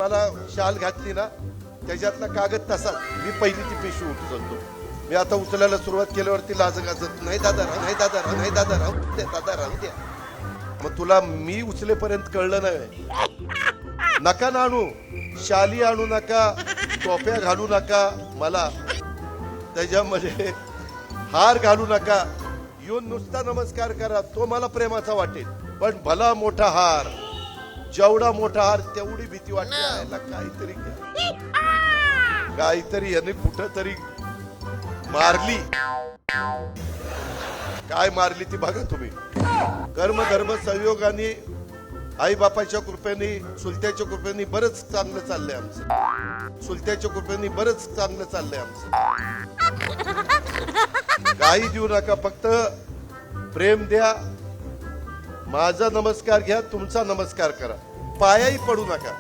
मला शाल घातली ना त्याच्यातला कागद तसाच मी पहिली ती पिशवी उचलतो. मी आता उचलायला सुरुवात केल्यावरती लाज गाजत नाही दादा नाही दादा नाही दादा राहू दे दादा राहू द्या. मग तुला मी उचलेपर्यंत कळलं नाही. नका ना आणू शाली आणू नका टोप्या घालू नका मला त्याच्यामध्ये हार घालू नका. येऊन नुसता नमस्कार करा तो मला प्रेमाचा वाटेल. पण भला मोठा हार जेवढा मोठा हार तेवढी भीती वाटते. काहीतरी याने कुठं तरी मारली. काय मारली ती बघा तुम्ही. कर्म धर्म संयोगाने आई बापाच्या कृपेने चुलत्याच्या कृपेने बरंच चांगलं चाललंय आमचं. चुलत्याच्या कृपेने बरंच चांगलं चाललंय आमचं. काही देऊ नका फक्त प्रेम द्या. माझा नमस्कार घ्या तुमचा नमस्कार करा. पायाही पडू नका.